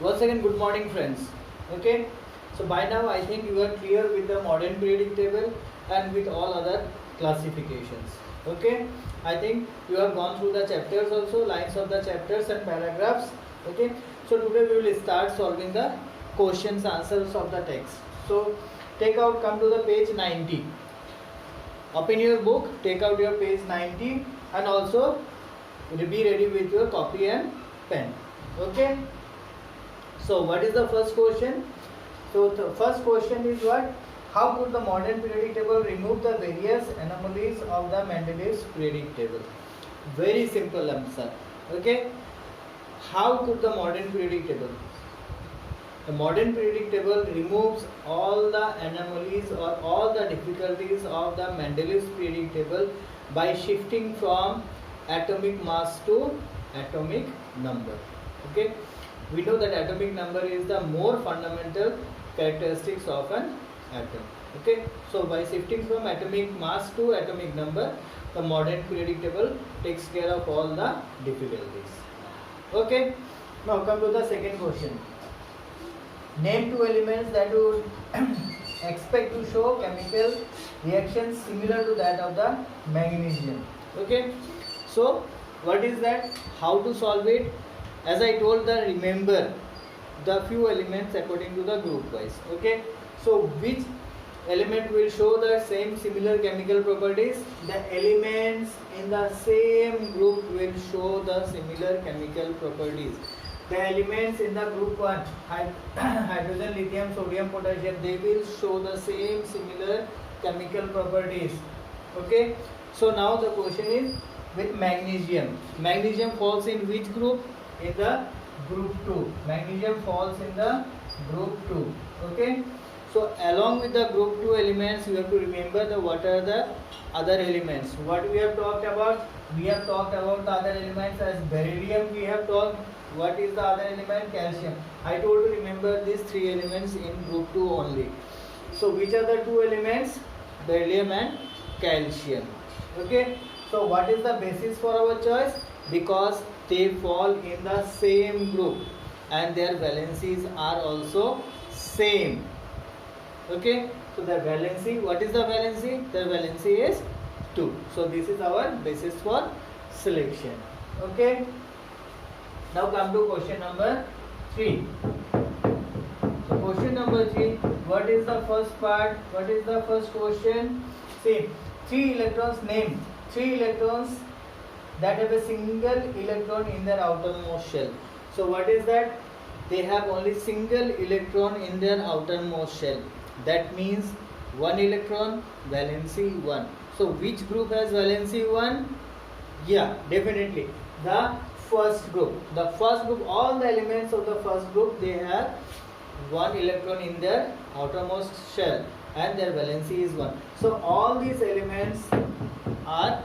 Once again, good morning, friends. Okay, so by now I think you are clear with the modern periodic table and with all other classifications. Okay, I think you have gone through the chapters also, lines of the chapters and paragraphs. Okay, so today we will start solving the questions, answers of the text. So come to the page 90. Open your book, take out your page 90, and also be ready with your copy and pen. Okay. So what is the first question? So the first question is what? How could the modern periodic table remove the various anomalies of the Mendeleev's periodic table? Very simple answer. Okay. How could the modern periodic table? The modern periodic table removes all the anomalies or all the difficulties of the Mendeleev's periodic table by shifting from atomic mass to atomic number. Okay. We know that atomic number is the more fundamental characteristics of an atom. Okay, so by shifting from atomic mass to atomic number, the modern periodic table takes care of all the difficulties. Okay, now come to the second question. Name two elements that would expect to show chemical reactions similar to that of the magnesium. Okay, so what is that? How to solve it? As I told, remember the few elements according to the group wise. Okay, so which element will show the same similar chemical properties? The elements in the same group will show the similar chemical properties. The elements in the group 1, hydrogen, lithium, sodium, potassium, they will show the same similar chemical properties. Okay, so now the question is with magnesium. Magnesium falls in which group? In the group 2. Magnesium falls in the group 2. Okay, so along with the group 2 elements, you have to remember what are the other elements. What we have talked about? We have talked about the other elements as beryllium. We have talked. What is the other element? Calcium. I told you remember these three elements in group 2 only. So which are the two elements? Beryllium and calcium. Okay, so what is the basis for our choice? Because they fall in the same group and their valencies are also same. Okay, so the valency, what is the valency? The valency is 2. So this is our basis for selection. Okay, now come to question number 3. So question number 3, what is the first part? What is the first question? See, 3 electrons, name 3 electrons that have a single electron in their outermost shell. So what is that? They have only single electron in their outermost shell. That means 1 electron, valency 1. So which group has valency 1? Yeah, definitely the first group. The first group, all the elements of the first group, they have 1 electron in their outermost shell and their valency is 1. So all these elements are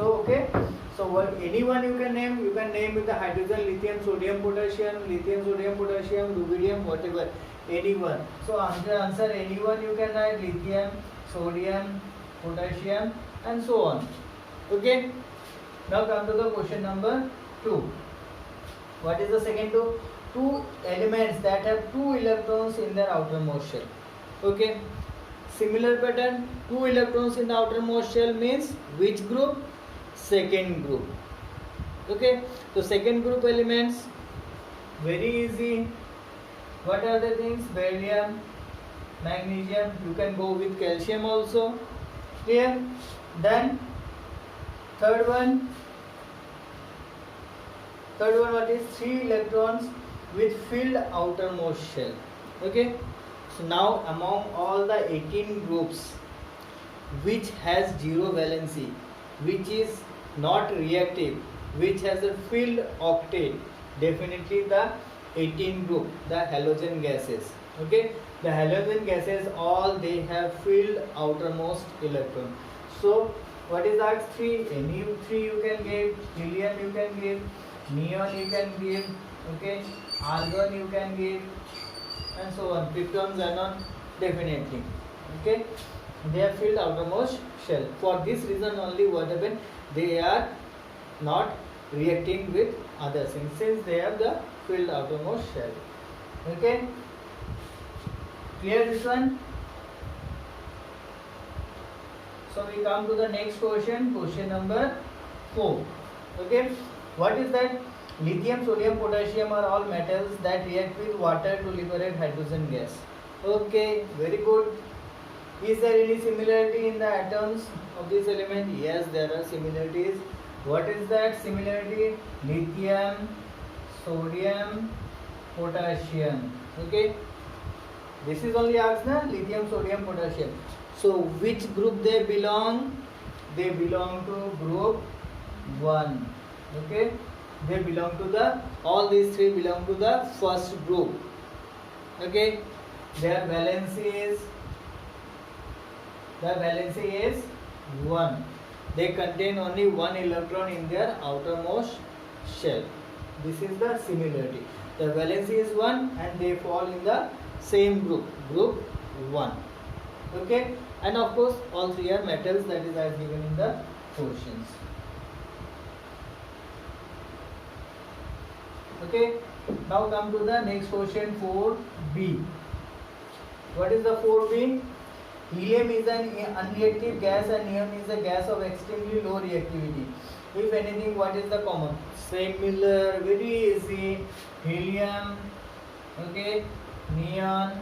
okay. So anyone you can name with the hydrogen, lithium, sodium, potassium, rubidium, whatever, anyone. So answer anyone you can write, lithium, sodium, potassium, and so on. Okay. Now come to the question number 2. What is the second two? 2 elements that have 2 electrons in their outermost shell. Okay. Similar pattern. 2 electrons in the outermost shell means which group? Second group. Okay, so second group elements, very easy. What are the things? Beryllium, magnesium. You can go with calcium also. Clear? Then third one what is? 3 electrons with filled outermost shell. Okay, so now among all the 18 groups, which has 0 valency, which is not reactive, which has a filled octet? Definitely the 18 group, the halogen gases. Okay, the halogen gases, all they have filled outermost electron. So what is that? 3? Any 3 you can give. Helium you can give, neon you can give, okay, argon you can give, and so on. Krypton, xenon, definitely. Okay, they have filled outermost shell. For this reason only, what happened? They are not reacting with other things since they have the filled outermost shell. Okay, clear this one? So we come to the next question, question number 4. Okay, what is that? Lithium, sodium, potassium are all metals that react with water to liberate hydrogen gas. Okay, very good. Is there any similarity in the atoms of this element? Yes, there are similarities. What is that similarity? Lithium, sodium, potassium. Okay, this is only asked na, lithium, sodium, potassium. So which group they belong? They belong to group 1. Okay, they belong to the, all these three belong to the first group. Okay, their valency is 1. They contain only one electron in their outermost shell. This is the similarity. The valency is 1 and they fall in the same group, group 1. Okay, and of course all three are metals, that is as given in the questions. Okay, now come to the next question, 4b. What is the 4b? Helium is an unreactive gas and neon is a gas of extremely low reactivity. If anything, what is the common? Similar, very easy. Helium, okay, neon.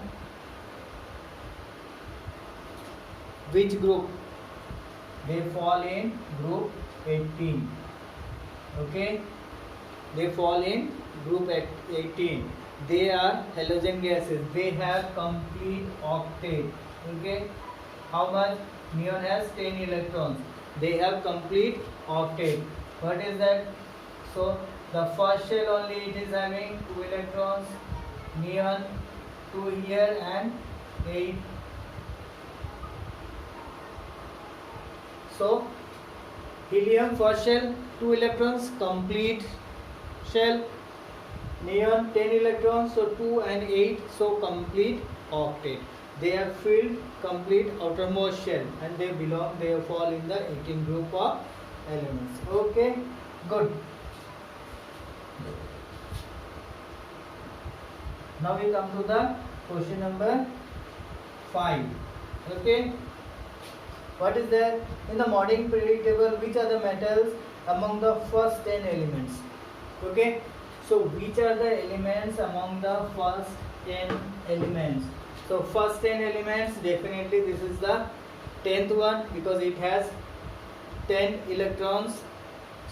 Which group? They fall in group 18. Okay, they fall in group 18. They are halogen gases. They have complete octet. Okay, how much? Neon has 10 electrons. They have complete octet. What is that? So the first shell only it is having 2 electrons. Neon 2 here and 8. So helium first shell 2 electrons, complete shell. Neon 10 electrons, so 2 and 8, so complete octet. They are filled complete outermost shell and they fall in the 18 group of elements. Okay, good. Now we come to the question number 5. Okay, what is there? In the Modic periodic table, which are the metals among the first 10 elements? Okay, so which are the elements among the first 10 elements? So first 10 elements, definitely this is the 10th one because it has 10 electrons.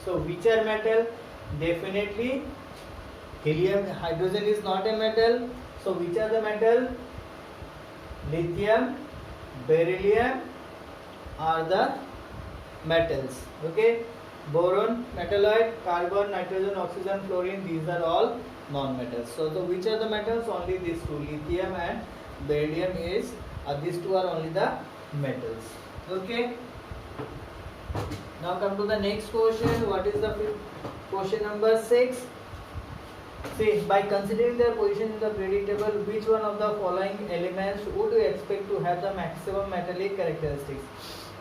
So which are metal? Definitely helium, hydrogen is not a metal. So which are the metal? Lithium, beryllium are the metals. Okay, boron, metalloid, carbon, nitrogen, oxygen, fluorine, these are all non-metals. So which are the metals? Only these two, lithium and beryllium is, these two are only the metals. Okay, now come to the next question. What is the question number 6? See, by considering their position in the periodic table, which one of the following elements would you expect to have the maximum metallic characteristics?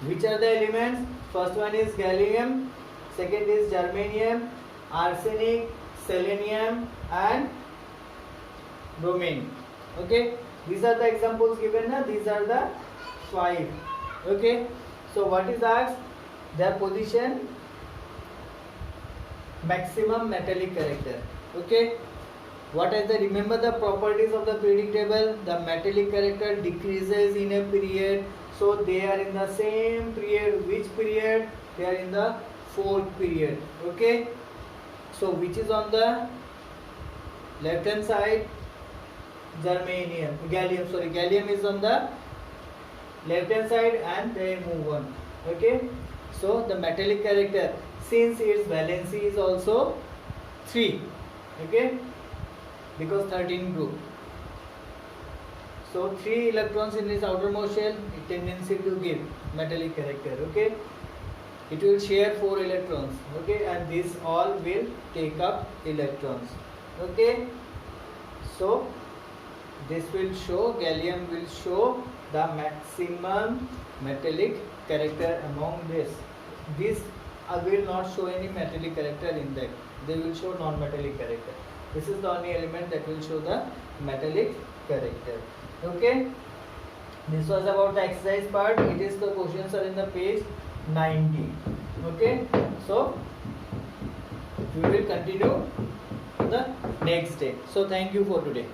Which are the elements? First one is gallium, second is germanium, arsenic, selenium and bromine. Okay, these are the examples given now. These are the 5. Okay, so what is asked? Their position, maximum metallic character. Okay, what is the, remember the properties of the periodic table? The metallic character decreases in a period, so they are in the same period. Which period? They are in the 4th period. Okay, so which is on the left hand side? Gallium is on the left hand side and they move on. Okay, so the metallic character, since its valency is also 3, okay, because 13 group, so 3 electrons in its outermost shell, it tendency to give metallic character. Okay, it will share 4 electrons. Okay, and these all will take up electrons. Okay, so this will show, gallium will show the maximum metallic character among this. This will not show any metallic character in that. They will show non-metallic character. This is the only element that will show the metallic character. Okay. This was about the exercise part. It is the questions are in the page 90. Okay. So we will continue the next day. So thank you for today.